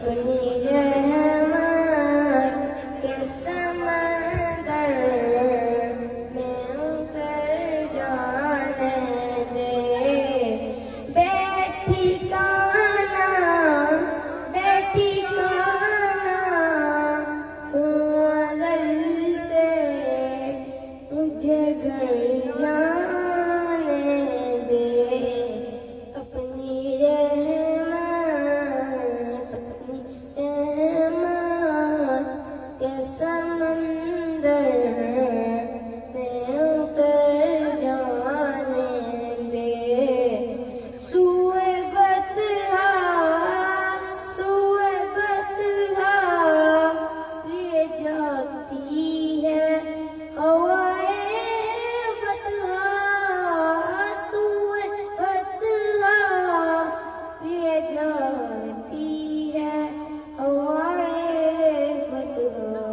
अपनी रहमत के समंदर में उतर जाने दे। बैठी काना से मुझे घर जाने दे। अपनी रहमत के समंदर में उतर जाने दे। सूए बतहा ले जाती है हवाए बतहा। सूए बतहा ले जाती है हवाए बतहा।